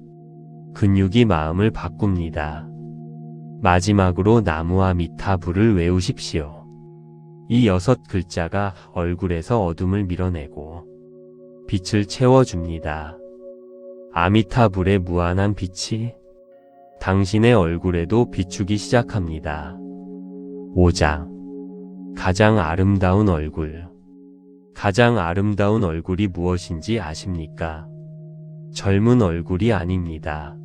근육이 마음을 바꿉니다. 마지막으로 나무와 미타불을 외우십시오. 이 6글자가 얼굴에서 어둠을 밀어내고 빛을 채워줍니다. 아미타불의 무한한 빛이 당신의 얼굴에도 비추기 시작합니다. 5장. 가장 아름다운 얼굴. 가장 아름다운 얼굴이 무엇인지 아십니까? 젊은 얼굴이 아닙니다.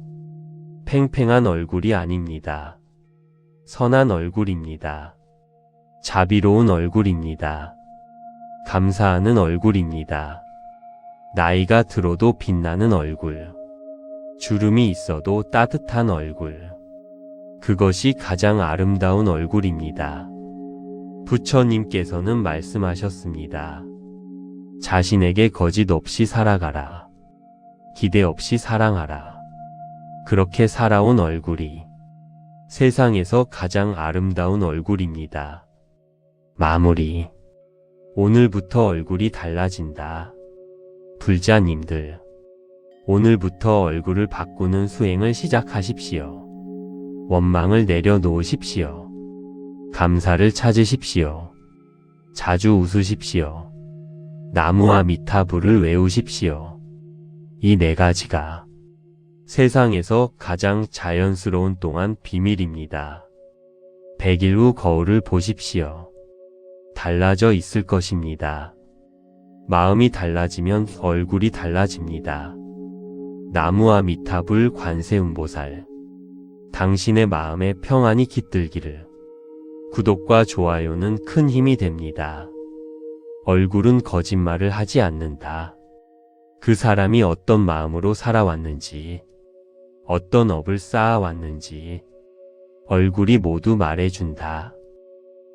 팽팽한 얼굴이 아닙니다. 선한 얼굴입니다. 자비로운 얼굴입니다. 감사하는 얼굴입니다. 나이가 들어도 빛나는 얼굴. 주름이 있어도 따뜻한 얼굴. 그것이 가장 아름다운 얼굴입니다. 부처님께서는 말씀하셨습니다. 자신에게 거짓 없이 살아가라. 기대 없이 사랑하라. 그렇게 살아온 얼굴이 세상에서 가장 아름다운 얼굴입니다. 마무리. 오늘부터 얼굴이 달라진다. 불자님들, 오늘부터 얼굴을 바꾸는 수행을 시작하십시오. 원망을 내려놓으십시오. 감사를 찾으십시오. 자주 웃으십시오. 나무와 미타불을 외우십시오. 이 4가지가 세상에서 가장 자연스러운 동안 비밀입니다. 100일 후 거울을 보십시오. 달라져 있을 것입니다. 마음이 달라지면 얼굴이 달라집니다. 나무와 미타불 관세음보살, 당신의 마음에 평안이 깃들기를. 구독과 좋아요는 큰 힘이 됩니다. 얼굴은 거짓말을 하지 않는다. 그 사람이 어떤 마음으로 살아왔는지, 어떤 업을 쌓아왔는지 얼굴이 모두 말해준다.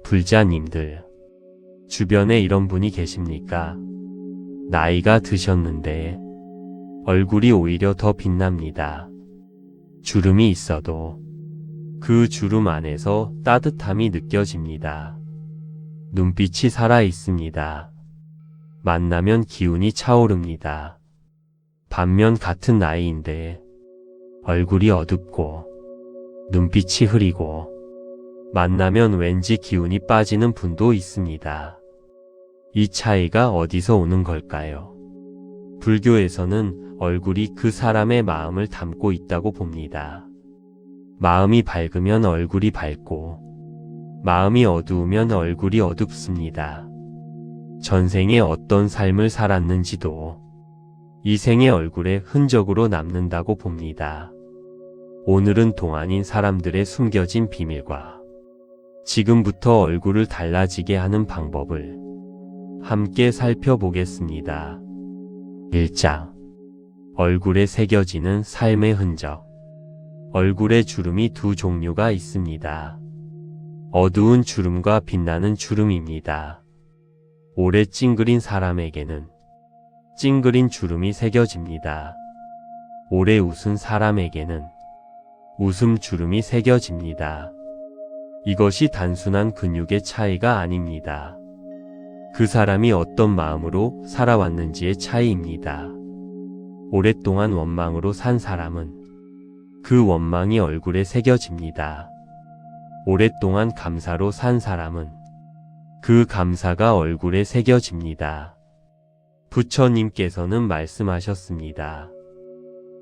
불자님들, 주변에 이런 분이 계십니까? 나이가 드셨는데 얼굴이 오히려 더 빛납니다. 주름이 있어도 그 주름 안에서 따뜻함이 느껴집니다. 눈빛이 살아 있습니다. 만나면 기운이 차오릅니다. 반면 같은 나이인데 얼굴이 어둡고 눈빛이 흐리고 만나면 왠지 기운이 빠지는 분도 있습니다. 이 차이가 어디서 오는 걸까요? 불교에서는 얼굴이 그 사람의 마음을 담고 있다고 봅니다. 마음이 밝으면 얼굴이 밝고 마음이 어두우면 얼굴이 어둡습니다. 전생에 어떤 삶을 살았는지도 이 생의 얼굴에 흔적으로 남는다고 봅니다. 오늘은 동안인 사람들의 숨겨진 비밀과 지금부터 얼굴을 달라지게 하는 방법을 함께 살펴보겠습니다. 1장. 얼굴에 새겨지는 삶의 흔적. 얼굴에 주름이 2 종류가 있습니다. 어두운 주름과 빛나는 주름입니다. 오래 찡그린 사람에게는 찡그린 주름이 새겨집니다. 오래 웃은 사람에게는 웃음 주름이 새겨집니다. 이것이 단순한 근육의 차이가 아닙니다. 그 사람이 어떤 마음으로 살아왔는지의 차이입니다. 오랫동안 원망으로 산 사람은 그 원망이 얼굴에 새겨집니다. 오랫동안 감사로 산 사람은 그 감사가 얼굴에 새겨집니다. 부처님께서는 말씀하셨습니다.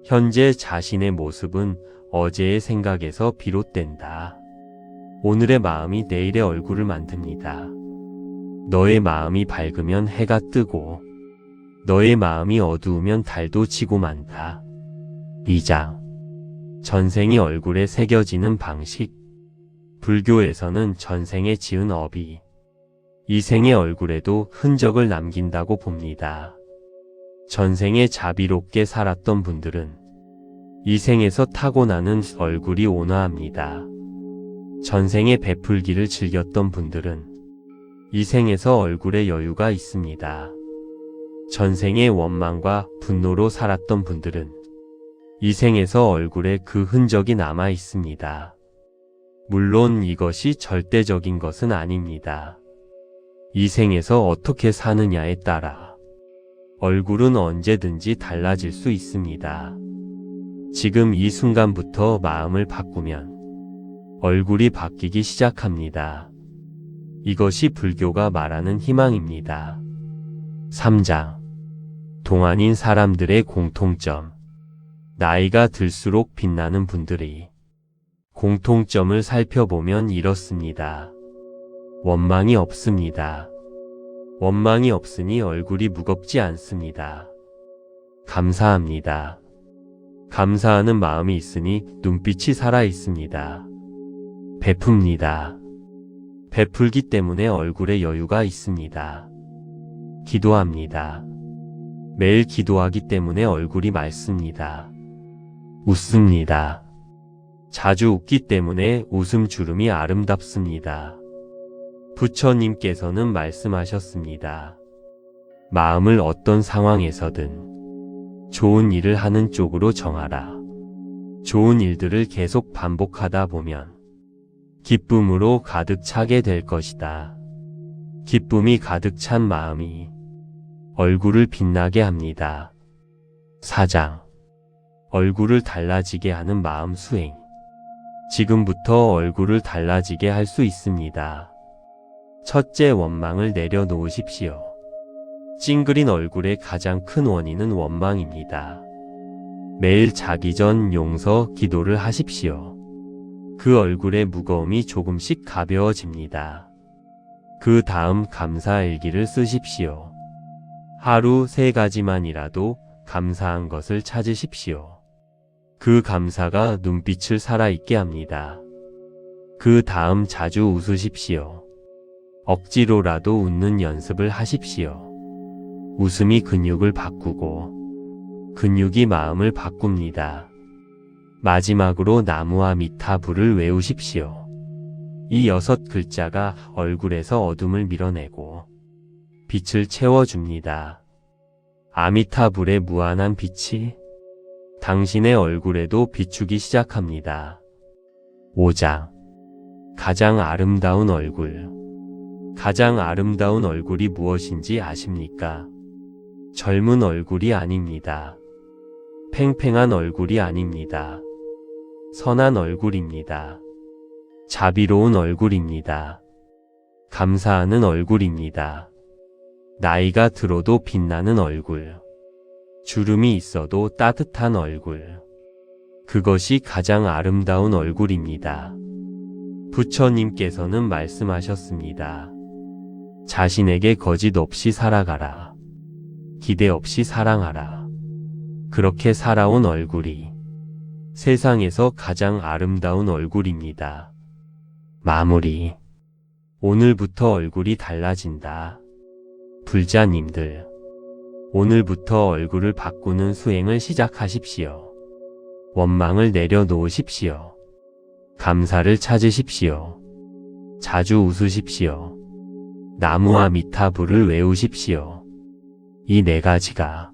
현재 자신의 모습은 어제의 생각에서 비롯된다. 오늘의 마음이 내일의 얼굴을 만듭니다. 너의 마음이 밝으면 해가 뜨고 너의 마음이 어두우면 달도 지고 만다. 2장. 전생이 얼굴에 새겨지는 방식. 불교에서는 전생에 지은 업이 이 생의 얼굴에도 흔적을 남긴다고 봅니다. 전생에 자비롭게 살았던 분들은 이 생에서 타고나는 얼굴이 온화합니다. 전생에 베풀기를 즐겼던 분들은 이 생에서 얼굴에 여유가 있습니다. 전생에 원망과 분노로 살았던 분들은 이 생에서 얼굴에 그 흔적이 남아 있습니다. 물론 이것이 절대적인 것은 아닙니다. 이 생에서 어떻게 사느냐에 따라 얼굴은 언제든지 달라질 수 있습니다. 지금 이 순간부터 마음을 바꾸면 얼굴이 바뀌기 시작합니다. 이것이 불교가 말하는 희망입니다. 3장. 동안인 사람들의 공통점. 나이가 들수록 빛나는 분들이 공통점을 살펴보면 이렇습니다. 원망이 없습니다. 원망이 없으니 얼굴이 무겁지 않습니다. 감사합니다. 감사하는 마음이 있으니 눈빛이 살아 있습니다. 베풉니다. 베풀기 때문에 얼굴에 여유가 있습니다. 기도합니다. 매일 기도하기 때문에 얼굴이 맑습니다. 웃습니다. 자주 웃기 때문에 웃음 주름이 아름답습니다. 부처님께서는 말씀하셨습니다. 마음을 어떤 상황에서든 좋은 일을 하는 쪽으로 정하라. 좋은 일들을 계속 반복하다 보면 기쁨으로 가득 차게 될 것이다. 기쁨이 가득 찬 마음이 얼굴을 빛나게 합니다. 4장. 얼굴을 달라지게 하는 마음 수행. 지금부터 얼굴을 달라지게 할 수 있습니다. 첫째, 원망을 내려놓으십시오. 찡그린 얼굴의 가장 큰 원인은 원망입니다. 매일 자기 전 용서 기도를 하십시오. 그 얼굴의 무거움이 조금씩 가벼워집니다. 그 다음 감사 일기를 쓰십시오. 하루 3가지만이라도 감사한 것을 찾으십시오. 그 감사가 눈빛을 살아있게 합니다. 그 다음 자주 웃으십시오. 억지로라도 웃는 연습을 하십시오. 웃음이 근육을 바꾸고 근육이 마음을 바꿉니다. 마지막으로 나무와 미타불을 외우십시오. 이 6글자가 얼굴에서 어둠을 밀어내고 빛을 채워줍니다. 아미타불의 무한한 빛이 당신의 얼굴에도 비추기 시작합니다. 5장. 가장 아름다운 얼굴. 가장 아름다운 얼굴이 무엇인지 아십니까? 젊은 얼굴이 아닙니다. 팽팽한 얼굴이 아닙니다. 선한 얼굴입니다. 자비로운 얼굴입니다. 감사하는 얼굴입니다. 나이가 들어도 빛나는 얼굴. 주름이 있어도 따뜻한 얼굴. 그것이 가장 아름다운 얼굴입니다. 부처님께서는 말씀하셨습니다. 자신에게 거짓 없이 살아가라. 기대 없이 사랑하라. 그렇게 살아온 얼굴이 세상에서 가장 아름다운 얼굴입니다. 마무리. 오늘부터 얼굴이 달라진다. 불자님들, 오늘부터 얼굴을 바꾸는 수행을 시작하십시오. 원망을 내려놓으십시오. 감사를 찾으십시오. 자주 웃으십시오. 나무와 미타불을 외우십시오. 이 4가지가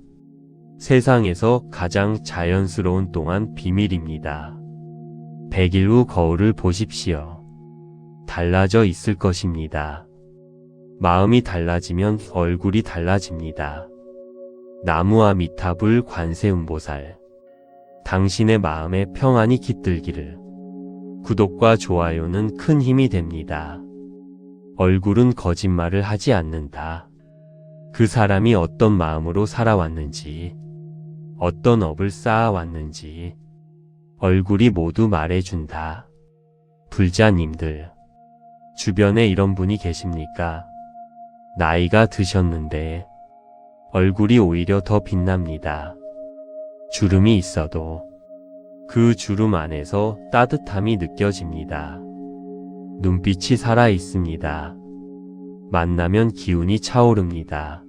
세상에서 가장 자연스러운 동안 비밀입니다. 100일 후 거울을 보십시오. 달라져 있을 것입니다. 마음이 달라지면 얼굴이 달라집니다. 나무와 미타불 관세음보살, 당신의 마음에 평안이 깃들기를. 구독과 좋아요는 큰 힘이 됩니다. 얼굴은 거짓말을 하지 않는다. 그 사람이 어떤 마음으로 살아왔는지, 어떤 업을 쌓아왔는지 얼굴이 모두 말해준다. 불자님들, 주변에 이런 분이 계십니까? 나이가 드셨는데 얼굴이 오히려 더 빛납니다. 주름이 있어도 그 주름 안에서 따뜻함이 느껴집니다. 눈빛이 살아 있습니다. 만나면 기운이 차오릅니다.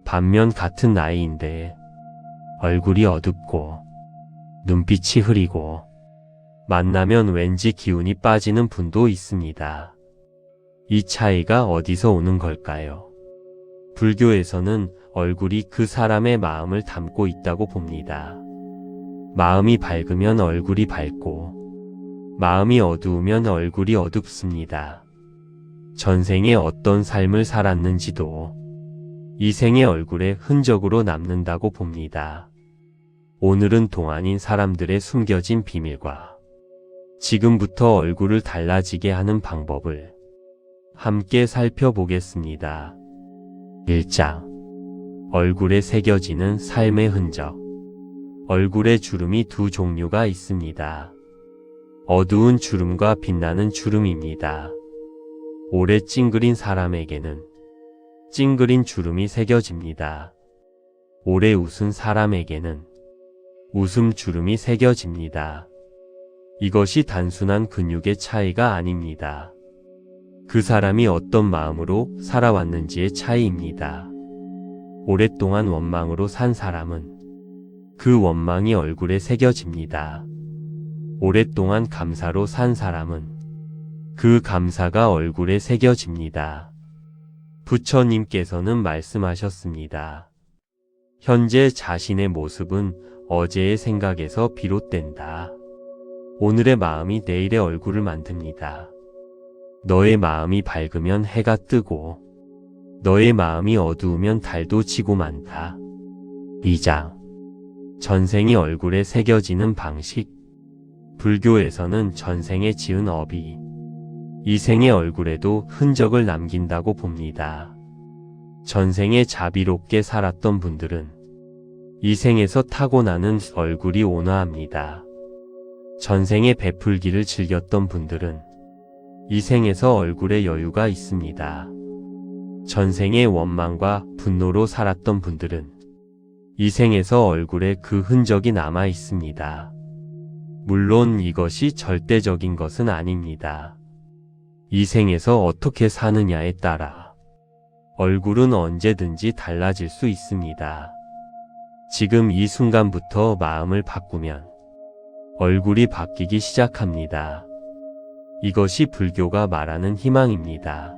반면 같은 나이인데 얼굴이 어둡고 눈빛이 흐리고 만나면 왠지 기운이 빠지는 분도 있습니다. 이 차이가 어디서 오는 걸까요? 불교에서는 얼굴이 그 사람의 마음을 담고 있다고 봅니다. 마음이 밝으면 얼굴이 밝고 마음이 어두우면 얼굴이 어둡습니다. 전생에 어떤 삶을 살았는지도 이 생의 얼굴에 흔적으로 남는다고 봅니다. 오늘은 동안인 사람들의 숨겨진 비밀과 지금부터 얼굴을 달라지게 하는 방법을 함께 살펴보겠습니다. 1장. 얼굴에 새겨지는 삶의 흔적. 얼굴에 주름이 두 종류가 있습니다. 어두운 주름과 빛나는 주름입니다. 오래 찡그린 사람에게는 찡그린 주름이 새겨집니다. 오래 웃은 사람에게는 웃음 주름이 새겨집니다. 이것이 단순한 근육의 차이가 아닙니다. 그 사람이 어떤 마음으로 살아왔는지의 차이입니다. 오랫동안 원망으로 산 사람은 그 원망이 얼굴에 새겨집니다. 오랫동안 감사로 산 사람은 그 감사가 얼굴에 새겨집니다. 부처님께서는 말씀하셨습니다. 현재 자신의 모습은 어제의 생각에서 비롯된다. 오늘의 마음이 내일의 얼굴을 만듭니다. 너의 마음이 밝으면 해가 뜨고 너의 마음이 어두우면 달도 지고 만다. 2장. 전생이 얼굴에 새겨지는 방식. 불교에서는 전생에 지은 업이 이 생의 얼굴에도 흔적을 남긴다고 봅니다. 전생에 자비롭게 살았던 분들은 이 생에서 타고나는 얼굴이 온화합니다. 전생에 베풀기를 즐겼던 분들은 이 생에서 얼굴에 여유가 있습니다. 전생에 원망과 분노로 살았던 분들은 이 생에서 얼굴에 그 흔적이 남아 있습니다. 물론 이것이 절대적인 것은 아닙니다. 이 생에서 어떻게 사느냐에 따라 얼굴은 언제든지 달라질 수 있습니다. 지금 이 순간부터 마음을 바꾸면 얼굴이 바뀌기 시작합니다. 이것이 불교가 말하는 희망입니다.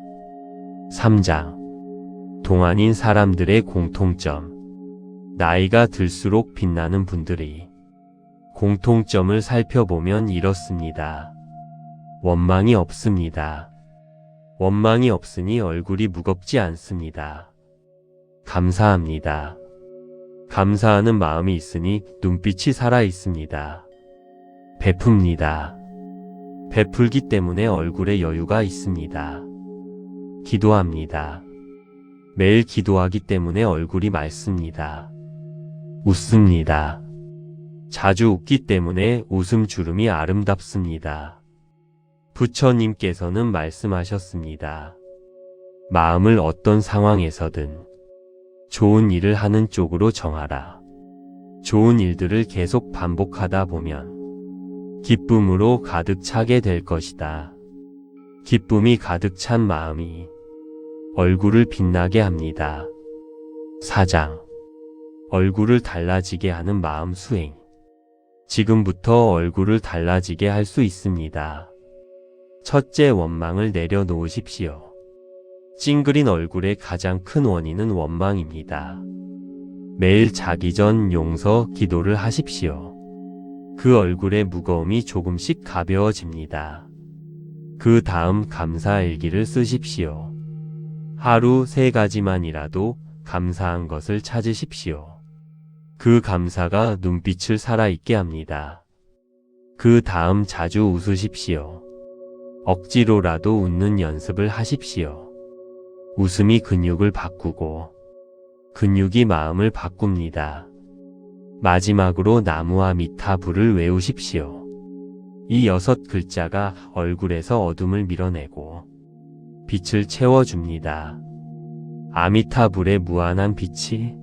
3장. 동안인 사람들의 공통점. 나이가 들수록 빛나는 분들이 공통점을 살펴보면 이렇습니다. 원망이 없습니다. 원망이 없으니 얼굴이 무겁지 않습니다. 감사합니다. 감사하는 마음이 있으니 눈빛이 살아 있습니다. 베풉니다. 베풀기 때문에 얼굴에 여유가 있습니다. 기도합니다. 매일 기도하기 때문에 얼굴이 맑습니다. 웃습니다. 자주 웃기 때문에 웃음 주름이 아름답습니다. 부처님께서는 말씀하셨습니다. 마음을 어떤 상황에서든 좋은 일을 하는 쪽으로 정하라. 좋은 일들을 계속 반복하다 보면 기쁨으로 가득 차게 될 것이다. 기쁨이 가득 찬 마음이 얼굴을 빛나게 합니다. 4장. 얼굴을 달라지게 하는 마음 수행. 지금부터 얼굴을 달라지게 할 수 있습니다. 첫째, 원망을 내려놓으십시오. 찡그린 얼굴의 가장 큰 원인은 원망입니다. 매일 자기 전 용서 기도를 하십시오. 그 얼굴의 무거움이 조금씩 가벼워집니다. 그 다음 감사 일기를 쓰십시오. 하루 3가지만이라도 감사한 것을 찾으십시오. 그 감사가 눈빛을 살아있게 합니다. 그 다음 자주 웃으십시오. 억지로라도 웃는 연습을 하십시오. 웃음이 근육을 바꾸고 근육이 마음을 바꿉니다. 마지막으로 나무와 미타불을 외우십시오. 이 6글자가 얼굴에서 어둠을 밀어내고 빛을 채워줍니다. 아미타불의 무한한 빛이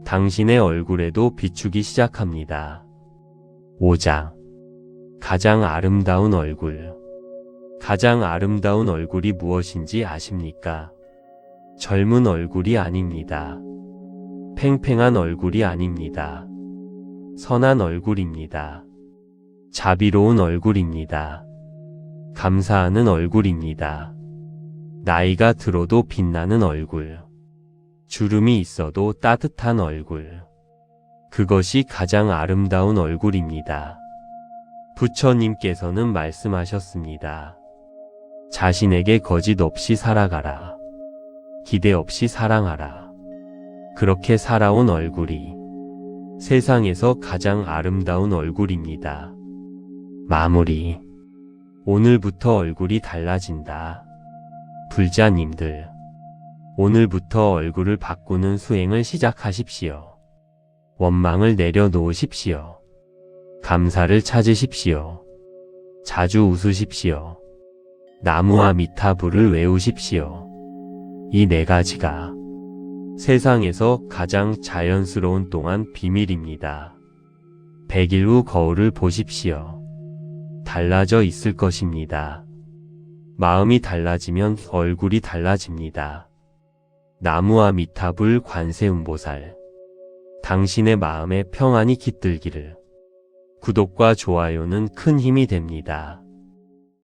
당신의 얼굴에도 비추기 시작합니다. 5장. 가장 아름다운 얼굴. 가장 아름다운 얼굴이 무엇인지 아십니까? 젊은 얼굴이 아닙니다. 팽팽한 얼굴이 아닙니다. 선한 얼굴입니다. 자비로운 얼굴입니다. 감사하는 얼굴입니다. 나이가 들어도 빛나는 얼굴. 주름이 있어도 따뜻한 얼굴. 그것이 가장 아름다운 얼굴입니다. 부처님께서는 말씀하셨습니다. 자신에게 거짓 없이 살아가라. 기대 없이 사랑하라. 그렇게 살아온 얼굴이 세상에서 가장 아름다운 얼굴입니다. 마무리. 오늘부터 얼굴이 달라진다. 불자님들, 오늘부터 얼굴을 바꾸는 수행을 시작하십시오. 원망을 내려놓으십시오. 감사를 찾으십시오. 자주 웃으십시오. 나무와 미타불을 외우십시오. 이 네 가지가 세상에서 가장 자연스러운 동안 비밀입니다. 100일 후 거울을 보십시오. 달라져 있을 것입니다. 마음이 달라지면 얼굴이 달라집니다. 나무와 미타불 관세음보살, 당신의 마음에 평안이 깃들기를. 구독과 좋아요는 큰 힘이 됩니다.